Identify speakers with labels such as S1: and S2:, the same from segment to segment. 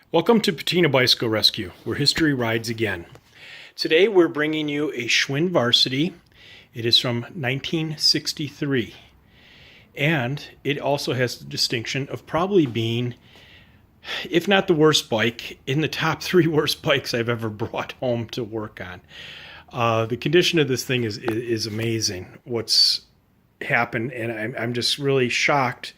S1: Welcome to Patina Bicycle Rescue, where history rides again. Today we're bringing you a Schwinn Varsity. It is from 1963, and it also has the distinction of probably being, if not the worst bike, in the top 3 worst bikes I've ever brought home to work on. The condition of this thing is amazing. What's happened, and I'm just really shocked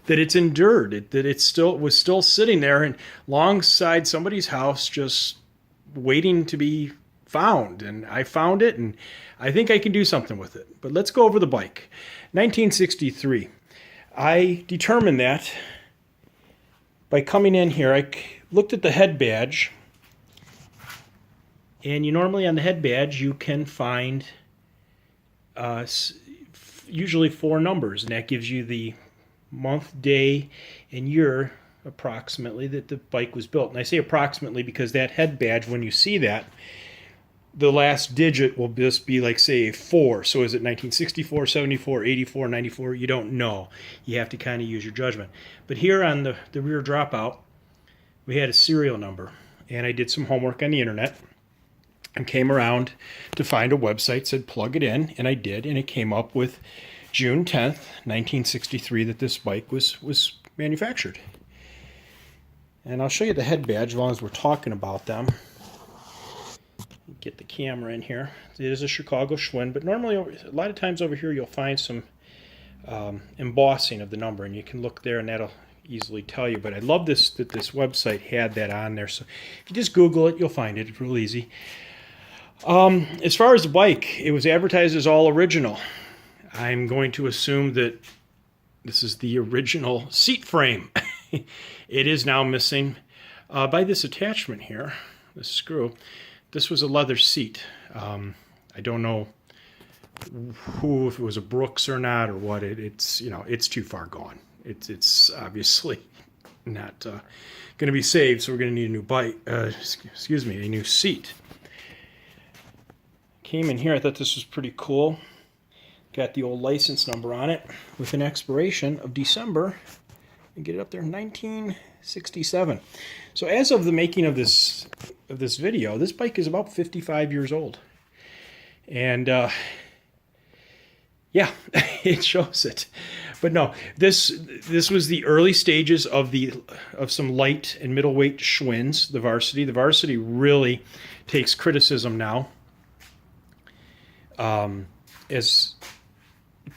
S1: that it's endured, that it was still sitting there and alongside somebody's house just waiting to be found. And I found it, and I think I can do something with it. But let's go over the bike. 1963. I determined that by coming in here. I looked at the head badge, and normally on the head badge you can find usually 4 numbers, and that gives you the month, day, and year approximately that the bike was built. And I say approximately because that head badge, when you see that, the last digit will just be like, say, a 4. So is it 1964, 74, 84, 94? You don't know. You have to kind of use your judgment. But here on the rear dropout, we had a serial number. And I did some homework on the internet and came around to find a website, said plug it in, and I did, and it came up with June 10th, 1963, that this bike was manufactured. And I'll show you the head badge as long as we're talking about them. Get the camera in here. It is a Chicago Schwinn, but normally, a lot of times over here, you'll find some embossing of the number, and you can look there, and that'll easily tell you. But I love that this website had that on there. So if you just Google it, you'll find it. It's real easy. As far as the bike, it was advertised as all original. I'm going to assume that this is the original seat frame. It is now missing by this attachment here, this screw. This was a leather seat. I don't know if it was a Brooks or not or what. It's too far gone. It's obviously not going to be saved, so we're going to need a new bike. A new seat. Came in here. I thought this was pretty cool. Got the old license number on it with an expiration of December, and get it up there, 1967. So as of the making of this video, this bike is about 55 years old. And yeah, it shows it. But no, this was the early stages of some light and middleweight Schwinns, the Varsity. The Varsity really takes criticism now, as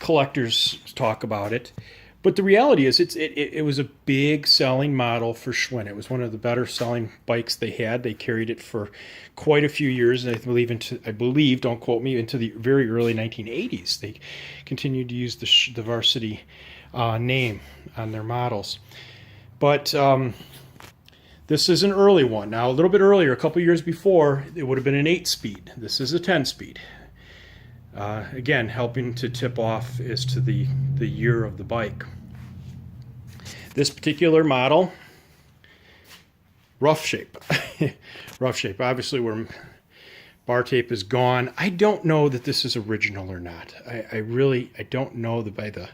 S1: collectors talk about it. But the reality is it was a big selling model for Schwinn. It was one of the better selling bikes they had. They carried it for quite a few years, and I believe, don't quote me, into the very early 1980s. They continued to use the Varsity name on their models. But this is an early one. Now, a little bit earlier, a couple years before, it would have been an 8-speed. This is a 10-speed. Again, helping to tip off as to the year of the bike. This particular model, rough shape. Rough shape. Obviously, where bar tape is gone. I don't know that this is original or not. I don't know that by the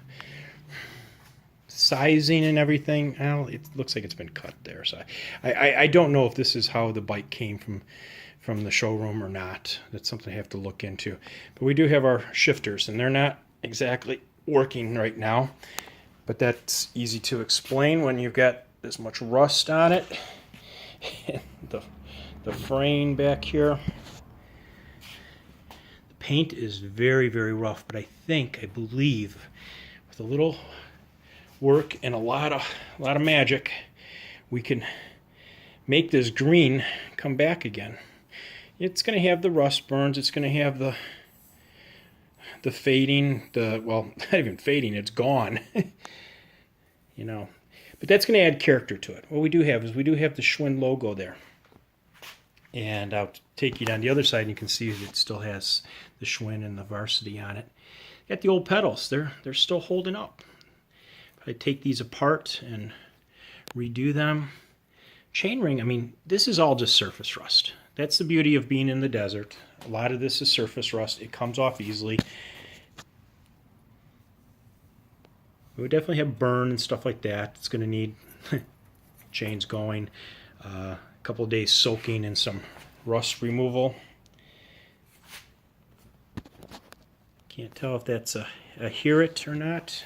S1: sizing and everything. Well, it looks like it's been cut there. So I don't know if this is how the bike came from the showroom or not. That's something I have to look into. But we do have our shifters, and they're not exactly working right now. But that's easy to explain when you've got this much rust on it. And the frame back here. The paint is very, very rough, but I believe, with a little work and a lot of magic, we can make this green come back again. It's going to have the rust burns. It's going to have the fading. Well, not even fading. It's gone. But that's going to add character to it. What we do have is the Schwinn logo there. And I'll take you down the other side, and you can see that it still has the Schwinn and the Varsity on it. Got the old pedals. They're still holding up. If I take these apart and redo them. Chainring, I mean, this is all just surface rust. That's the beauty of being in the desert. A lot of this is surface rust. It comes off easily. We would definitely have burn and stuff like that. It's going to need chains going. A couple of days soaking in some rust removal. Can't tell if that's a Herit or not.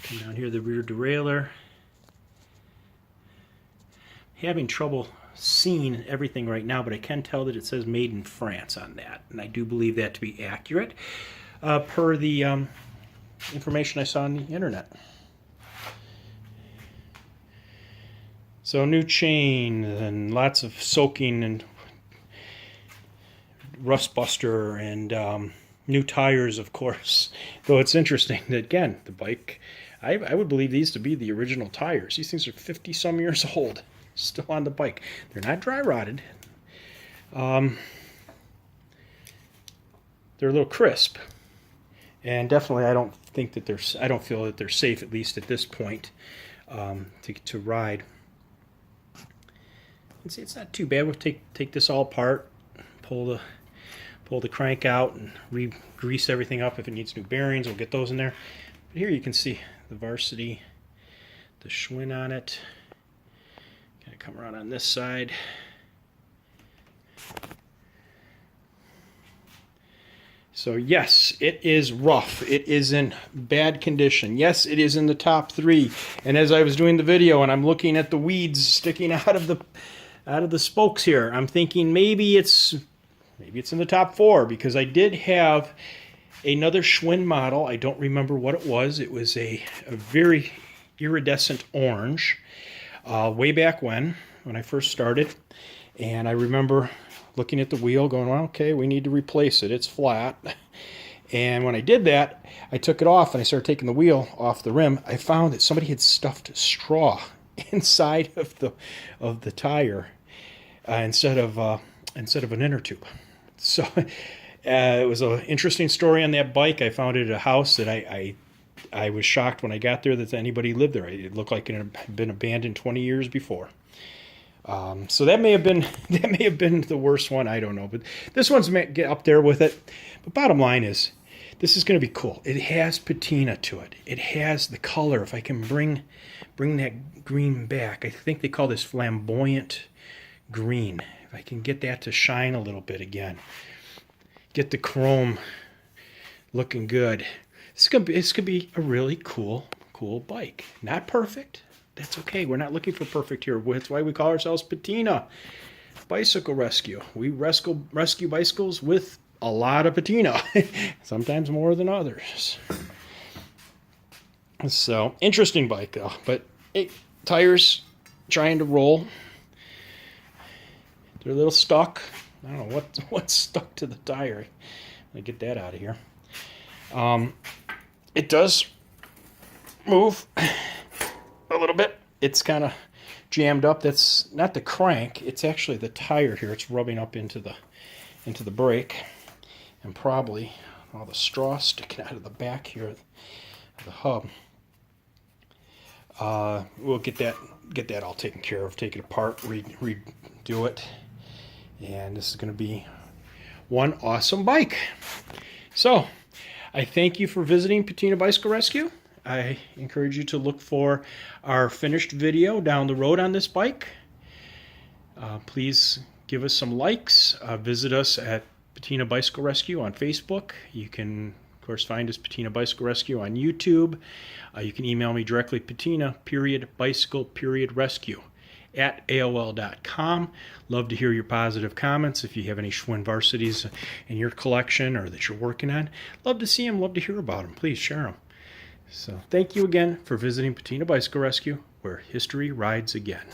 S1: Come down here, the rear derailleur. Having trouble seeing everything right now, but I can tell that it says made in France on that, and I do believe that to be accurate per the information I saw on the internet. So new chain and lots of soaking and rust buster and new tires, of course. Though it's interesting that, again, the bike, I would believe these to be the original tires. These things are 50 some years old, still on the bike. They're not dry rotted. They're a little crisp, and definitely I don't feel that they're safe, at least at this point, to ride. And see, it's not too bad. We'll take this all apart, pull the crank out, and re-grease everything up. If it needs new bearings, we'll get those in there. But here you can see the Varsity, the Schwinn on it. Gonna come around on this side. So yes, it is rough. It is in bad condition. Yes, it is in the top 3. And as I was doing the video and I'm looking at the weeds sticking out of the spokes here, I'm thinking maybe it's in the top 4, because I did have another Schwinn model. I don't remember what it was. It was a very iridescent orange way back when I first started. And I remember looking at the wheel going, well, okay, we need to replace it. It's flat. And when I did that, I took it off and I started taking the wheel off the rim. I found that somebody had stuffed straw inside of the tire instead of an inner tube. So it was an interesting story on that bike. I found it at a house that I was shocked when I got there that anybody lived there. It looked like it had been abandoned 20 years before. So that may have been the worst one. I don't know, but this one's get up there with it. But bottom line is, this is going to be cool. It has patina to it. It has the color. If I can bring that green back, I think they call this flamboyant green. If I can get that to shine a little bit again, get the chrome looking good. It's gonna be a really cool bike. Not perfect. That's okay. We're not looking for perfect here. That's why we call ourselves Patina Bicycle Rescue. We rescue bicycles with a lot of patina, sometimes more than others. So, interesting bike though. But tires trying to roll. They're a little stuck. I don't know what's stuck to the tire. Let me get that out of here. It does move a little bit. It's kind of jammed up. That's not the crank. It's actually the tire here. It's rubbing up into the brake, and probably all the straw sticking out of the back here of the hub. We'll get that all taken care of. Take it apart, redo it, and this is going to be one awesome bike. So, I thank you for visiting Patina Bicycle Rescue. I encourage you to look for our finished video down the road on this bike. Please give us some likes. Visit us at Patina Bicycle Rescue on Facebook. You can, of course, find us Patina Bicycle Rescue on YouTube. You can email me directly, patina-bicycle-rescue at AOL.com. Love to hear your positive comments. If you have any Schwinn Varsities in your collection or that you're working on, love to see them, love to hear about them. Please share them. So thank you again for visiting Patina Bicycle Rescue, where history rides again.